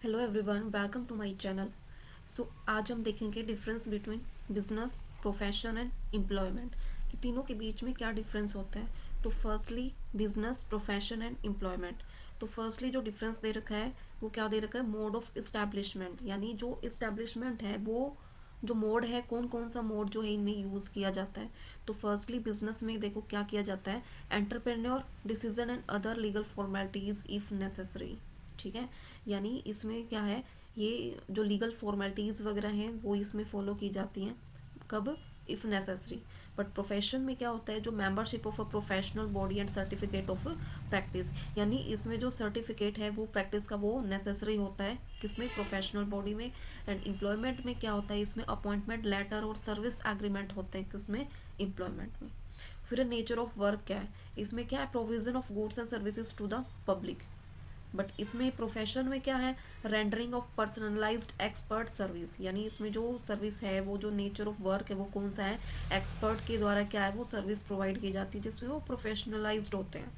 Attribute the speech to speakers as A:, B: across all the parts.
A: Hello everyone, welcome to my channel. आज हम देखेंगे difference between business, profession and employment कि तीनों के बीच में क्या डिफरेंस होता है। तो firstly business, profession and employment. तो फर्स्टली जो डिफरेंस दे रखा है वो क्या दे रखा है, मोड ऑफ इस्टेब्लिशमेंट, यानी जो इस्टेब्लिशमेंट है वो जो मोड है, कौन कौन सा मोड जो है इनमें यूज़ किया जाता है। तो फर्स्टली बिजनेस में देखो क्या किया जाता है, entrepreneur decision and other legal formalities if necessary. ठीक है, यानी इसमें क्या है, ये जो लीगल फॉर्मेलिटीज़ वगैरह हैं वो इसमें फॉलो की जाती हैं, कब, इफ़ नेसेसरी। बट प्रोफेशन में क्या होता है, जो membership of a professional body and certificate of practice, यानी इसमें जो सर्टिफिकेट है वो प्रैक्टिस का वो नेसेसरी होता है, किसमें, प्रोफेशनल बॉडी में। एंड एम्प्लॉयमेंट में क्या होता है, इसमें अपॉइंटमेंट लेटर और सर्विस एग्रीमेंट होते हैं, किसमें, एम्प्लॉयमेंट में। फिर नेचर ऑफ वर्क क्या है, इसमें क्या है, provision of goods and services to the public. But इसमें प्रोफेशन में क्या है, rendering of personalized expert service, यानी इसमें जो सर्विस है, वो जो नेचर ऑफ वर्क है वो कौन सा है, एक्सपर्ट के द्वारा क्या है वो सर्विस प्रोवाइड की जाती है, जिसमें वो प्रोफेशनलाइज्ड होते हैं।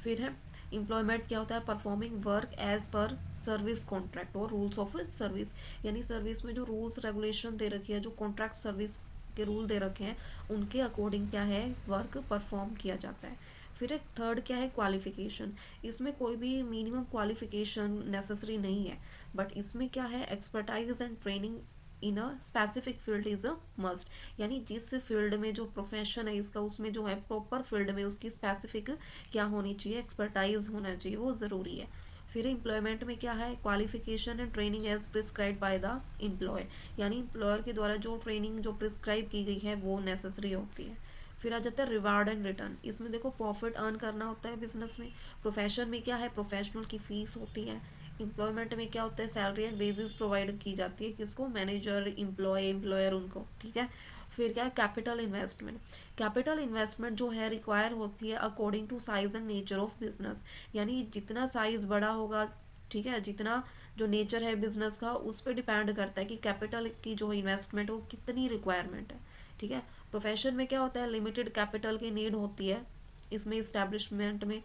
A: फिर है एम्प्लॉयमेंट, क्या होता है, performing work as per service contract और रूल्स ऑफ सर्विस, यानी सर्विस में जो रूल्स रेगुलेशन दे रखी है, जो कॉन्ट्रैक्ट सर्विस के रूल दे रखे हैं, उनके अकॉर्डिंग क्या है वर्क परफॉर्म किया जाता है। फिर एक थर्ड क्या है, क्वालिफिकेशन। इसमें कोई भी मिनिमम क्वालिफिकेशन नेसेसरी नहीं है, बट इसमें क्या है, expertise and training in a specific field is a must, यानी जिस फील्ड में जो प्रोफेशन है इसका, उसमें जो है प्रॉपर फील्ड में उसकी स्पेसिफिक क्या होनी चाहिए, एक्सपर्टाइज होना चाहिए, वो ज़रूरी है। फिर एम्प्लॉयमेंट में क्या है, qualification and training as prescribe by the employ, यानी एम्प्लॉयर के द्वारा जो ट्रेनिंग जो प्रिस्क्राइब की गई है वो नेसेसरी होती है। फिर आ जाता है रिवार्ड एंड रिटर्न, इसमें देखो प्रॉफिट अर्न करना होता है बिजनेस में। प्रोफेशन में क्या है, प्रोफेशनल की फीस होती है। एम्प्लॉयमेंट में क्या होता है, सैलरी एंड वेजेस प्रोवाइड की जाती है, किसको, मैनेजर, एम्प्लॉयर उनको। ठीक है, फिर क्या है, कैपिटल इन्वेस्टमेंट। कैपिटल इन्वेस्टमेंट जो है रिक्वायर होती है according to size and nature of business, यानी जितना साइज बड़ा होगा, ठीक है, जितना जो नेचर है बिजनेस का उस पर डिपेंड करता है कि कैपिटल की जो इन्वेस्टमेंट वो कितनी रिक्वायरमेंट है। ठीक है, प्रोफेशन में क्या होता है, लिमिटेड कैपिटल की नीड होती है इसमें, इस्टेब्लिशमेंट में।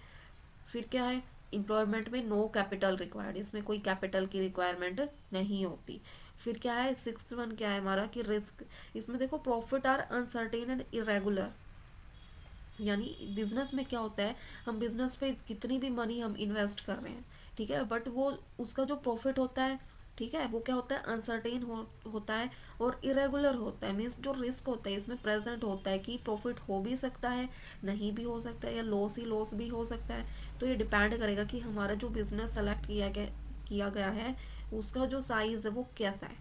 A: फिर क्या है, एम्प्लॉयमेंट में नो कैपिटल रिक्वायर्ड, इसमें कोई कैपिटल की रिक्वायरमेंट नहीं होती। फिर क्या है, सिक्स्थ वन क्या है हमारा, कि रिस्क। इसमें देखो profit are uncertain and irregular, यानी बिजनेस में क्या होता है, हम बिजनेस पे कितनी भी मनी हम इन्वेस्ट कर रहे हैं, ठीक है, बट वो उसका जो प्रॉफिट होता है, ठीक है, वो क्या होता है, अनसर्टेन होता है और इरेगुलर होता है। मीन्स जो रिस्क होता है इसमें प्रेजेंट होता है कि प्रॉफिट हो भी सकता है, नहीं भी हो सकता है, या लॉस ही लॉस भी हो सकता है। तो ये डिपेंड करेगा कि हमारा जो बिजनेस सेलेक्ट किया गया है उसका जो साइज है वो कैसा है।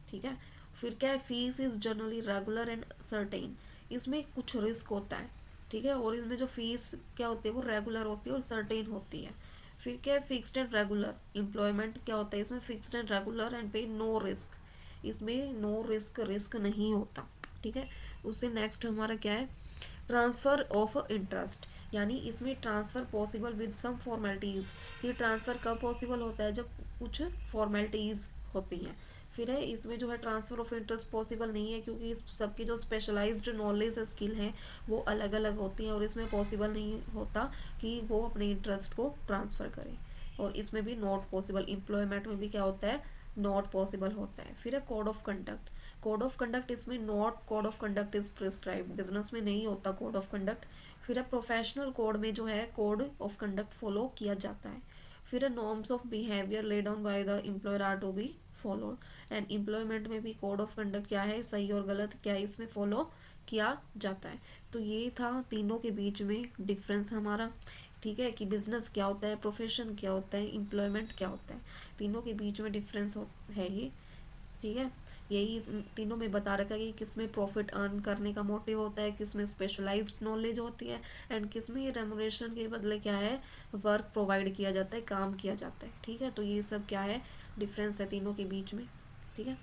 A: ठीक है, फिर क्या है, fees is generally regular and certain, इसमें कुछ रिस्क होता है, ठीक है, और इसमें जो फीस क्या होती है वो रेगुलर होती है और सर्टेन होती है। फिर क्या है, फिक्स्ड एंड रेगुलर। एम्प्लॉयमेंट क्या होता है, इसमें फिक्स्ड एंड रेगुलर एंड पे नो रिस्क, इसमें नो रिस्क, रिस्क नहीं होता। ठीक है, उससे नेक्स्ट हमारा क्या है, ट्रांसफ़र ऑफ इंटरेस्ट, यानी इसमें transfer possible with some formalities. ये ट्रांसफ़र कब पॉसिबल होता है, जब कुछ फॉर्मेलिटीज़ होती हैं। फिर है, इसमें जो है ट्रांसफ़र ऑफ इंटरेस्ट पॉसिबल नहीं है, क्योंकि इस सबकी जो स्पेशलाइज्ड नॉलेज स्किल हैं वो अलग अलग होती हैं, और इसमें पॉसिबल नहीं होता कि वो अपने इंटरेस्ट को ट्रांसफ़र करें। और इसमें भी नॉट पॉसिबल, एम्प्लॉयमेंट में भी क्या होता है, नॉट पॉसिबल होता है। फिर है code of conduct. Code of conduct, इसमें not code of conduct is prescribe, business में नहीं होता कोड ऑफ कंडक्ट। फिर है प्रोफेशनल कोड में जो है कोड ऑफ कंडक्ट फॉलो किया जाता है। फिर है norms of behaviour laid down by the employer are to be followed. And employment में भी कोड ऑफ कंडक्ट क्या है, सही और गलत क्या है, इसमें फॉलो किया जाता है। तो ये था तीनों के बीच में डिफरेंस हमारा। ठीक है, कि बिजनेस क्या होता है, प्रोफेशन क्या होता है, एम्प्लॉयमेंट क्या होता है, तीनों के बीच में डिफरेंस है ये। ठीक है, यही तीनों में बता रखा है कि किस में प्रॉफिट अर्न करने का मोटिव होता है, किस में स्पेशलाइज्ड नॉलेज होती है, एंड किस में रेमुनरेशन के बदले क्या है, वर्क प्रोवाइड किया जाता है, काम किया जाता है। ठीक है, तो ये सब क्या है, डिफरेंस है तीनों के बीच में। ठीक है।